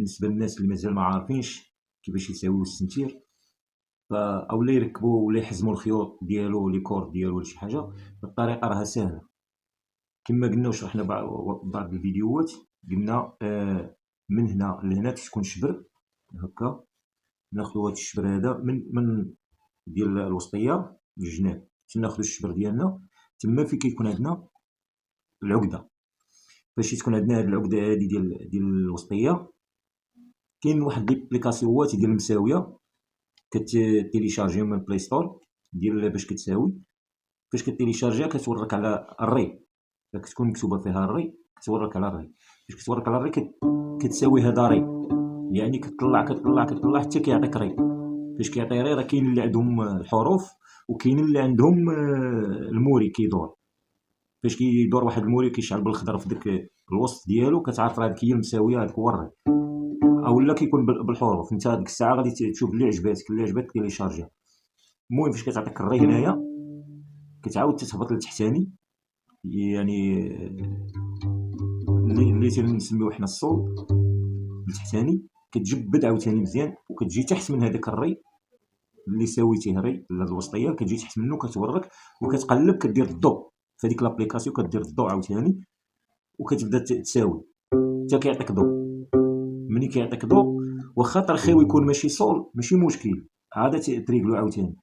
بالنسبه للناس اللي مازال ما عارفينش كيفاش يساويو السنتير، اولا يركبوا ولا يحزموا الخيوط ديالو لي كورد ديالو ولا شي حاجه. الطريقه راها سهله كما قلنا وشرحنا بعض الفيديوهات. قلنا من هنا لهنا تكون شبر هكا، ناخذ هاد الشبر هذا من ديال الوسطيه الجناب، تناخذ الشبر ديالنا تما فين كيكون عندنا العقده. فاش تكون عندنا هاد العقده هادي ديال الوسطيه، كاين واحد ليبليكاسيوات ديال المساويه كتيليشارجي من بلاي ستور ديال باش كتساوي. فاش كتيليشارجيها كتورك على الري، كتكون مكتوبه فيها الري كتورك على الري. فاش كتورك على الري كتساوي هذا ري، يعني كتطلع حتى كيعطيك ري. فاش كيعطي ري راه كاين اللي عندهم الحروف وكاين اللي عندهم الموري كيدور. فاش كيدور واحد الموري كيشعل بالخضر في داك الوسط ديالو كتعرف راه هذيك هي المساويه، هذاك هو الري. اولا كيكون بالحروف، انت هذيك الساعه غادي تشوف اللي عجباتك تيليشارجيها. المهم فاش كتعطيك الري هنايا كتعاود تهبط لتحتاني، يعني اللي تنسميوه حنا الصول لتحتاني. كتجبد عاوتاني مزيان وكتجي تحت من هذاك الري اللي ساويتيه ري الوسطيه، كتجي تحت منه كتورك وكتقلب كدير الضوء في هذيك لابليكاسيون، كدير الضوء عاوتاني وكتبدا تساوي حتى كيعطيك ضوء. ملي كيعطيك ضوء واخا ترخيو يكون ماشي صول ماشي مشكل، عاد تريقلو عاوتاني.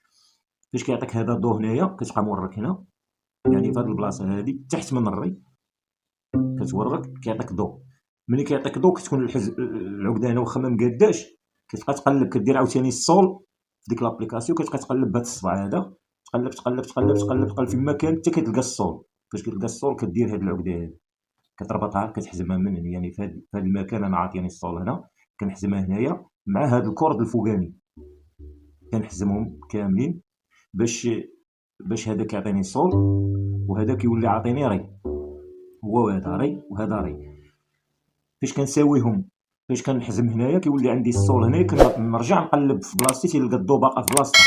فاش كيعطيك هذا الضوء هنايا كتبقى مورك هنا، يعني في هذه البلاصه هذه تحت من الري كتورك كيعطيك ضوء. ملي كيعطيك ضوء كتكون العقده هنا واخا ما مقاداش، كتبقى تقلب كدير عاوتاني الصول في ديك لابليكاسيون. كتبقى تقلب بهذا الصبع هذا، تقلب فيما كان حتى كتلقى الصول. فاش كتلقى الصول كدير هذه العقده هذه كتربطها كتحزمها من هنا، يعني في هذا المكان انا عاطيني الصول هنا كنحزمها هنايا مع هذا الكورد الفوقاني، كنحزمهم كاملين باش هذا كيعطيني صول وهذا كيولي عاطيني ري. هو هذا ري وهذا ري. فاش كنساويهم فاش كنحزم هنايا كيولي عندي الصول هنايا، كنرجع نقلب في بلاصتي تيلقى الضو باقا في بلاصتها،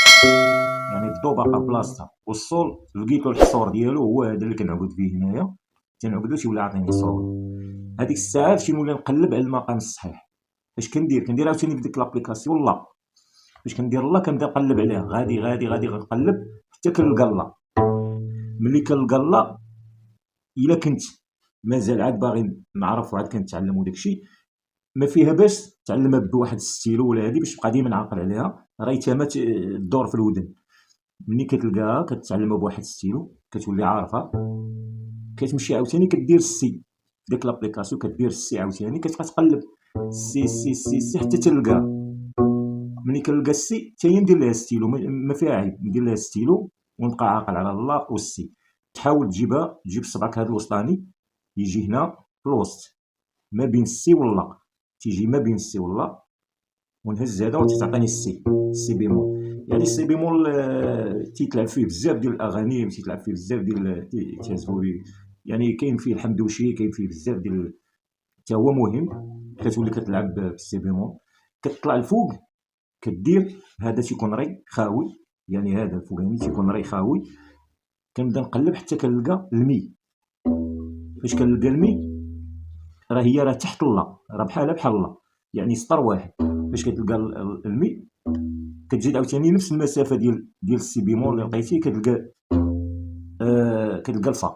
يعني الضو باقا في بلاصتها والصول لقيتو الحصور ديالو هو هذا اللي كنعقد فيه هنايا، تنعقدو تيولي عاطيني الصول. هذيك الساعه فاش نولي نقلب على المقام الصحيح. فاش كندير عاوتاني في ديك لابليكاسيون لا، فاش كندير لا كنبدا نقلب عليها غادي غنقلب حتى كنلقى لا. ملي كنلقى لا الا كنت مازال عاد باغي نعرف وعاد كنتعلم وداكشي، ما فيها باش تعلمها بواحد الستيلو ولا هادي باش تبقى ديما عاقل عليها، راه تما تدور في الودن. ملي كتلقاها كتعلمها بواحد الستيلو كتولي عارفها، كتمشي عاوتاني كدير السي ديك لابليكاسيون، كدير السي عاوتاني كتبقى تقلب سي سي سي سي حتى تلقاها. ملي كنلقى السي حتى هي ندير لها ستيلو، ما فيها عيب ندير لها ستيلو ونبقى عاقل على الله والسي. تحاول تجيب صبعك هذا الوسطاني يجي هنا في الوسط ما بين السي واللا، تيجي ما بين السي واللا ونهز هذا وتعطيني السي بيمول. يعني السي بيمول تيتلعب فيه بزاف ديال الاغاني وتيتلعب فيه بزاف ديال تيعزفوا به، يعني كاين فيه الحمدوشي، كاين فيه بزاف ديال حتى هو مهم. كتولي كتلعب بالسي بيمول كتطلع الفوق كدير هذا تيكون ري خاوي، يعني هذا الفوقاني تيكون ري خاوي. كنبدا نقلب حتى كنلقى المي. فاش كنلقى المي راه تحت الله، راه بحال الله، يعني سطر واحد. فاش كتلقى المي كتزيد عاوتاني نفس المسافه ديال السي بيمول اللي لقيتيه كتلقى الفا.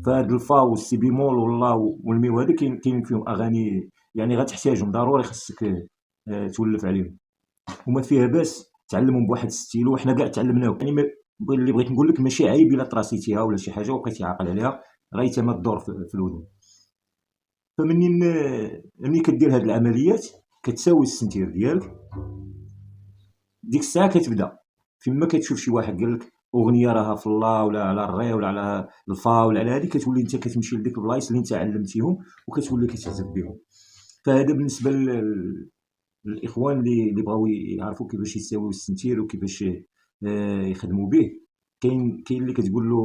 فهاد الفا والسي بيمول واللا والمي وهذا كاين فيهم اغاني، يعني غتحتاجهم ضروري خاصك تولف عليهم وما فيها باس تعلمهم بواحد الستيلو. حنا كاع تعلمناهم، يعني اللي بغيت نقول لك ماشي عيب الا تراسيتيها ولا شي حاجه وبقيتي عاقل عليها، راه تما تدور في الودن. فمنين كدير هاد العمليات كتساوي السنتير ديالك، ديك الساعه كتبدا فيما كتشوف شي واحد قال لك اغنيه راها في الله ولا على الري ولا على الفا ولا على هذه، كتولي انت كتمشي لديك البلايص اللي انت علمتيهم وكتولي كتعزف بهم. فهذا بالنسبه للاخوان اللي بغاو يعرفوا كيفاش يساويو السنتير وكيفاش يخدموا به. كاين اللي كتقول له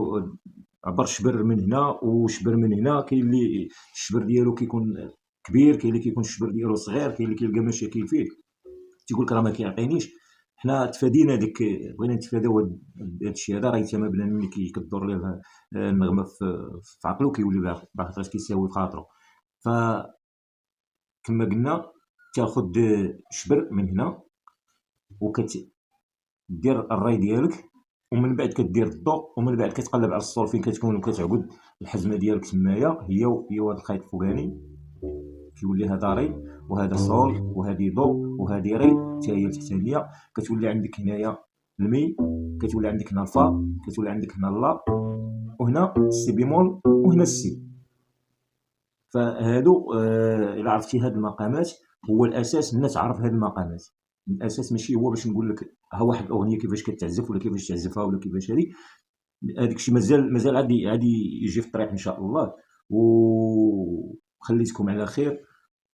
عبر شبر من هنا وشبر من هنا، كاين اللي الشبر ديالو كيكون كبير، كاين اللي كيكون الشبر ديالو صغير، كاين اللي كيلقى مشاكل فيه تيقول لك راه ما كيعطينيش. حنا تفادينا بغينا نتفاداو هاد الشيء هذا. راه تما بنادم ملي كدور ليه النغمه في عقلو كيولي باغي خاطرش كيساوي في خاطرو. ف كما قلنا تاخذ شبر من هنا وكتدير الراي ديالك، ومن بعد كدير الضو، ومن بعد كتقلب على الصول فين كتكون وكتعقد الحزمه ديالك تمايا هي هذا الخيط الفوقاني كيولي هذا ري وهذا صول وهذه ضو وهذه ري حتى هي التحتانيه. كتولي عندك هنايا المي، كتولي عندك هنا الفا، كتولي عندك هنا لا، وهنا السي بيمول، وهنا السي. فهادو الى عرفتي هاد المقامات هو الاساس الناس تعرف هاد المقامات. الاساس ماشي هو باش نقول لك ها واحد الاغنيه كيفاش كتعزف ولا كيفاش تعزفها ولا كيفاش هادي، هذاك الشيء مازال غادي يجي في الطريق ان شاء الله. وخليتكم على خير.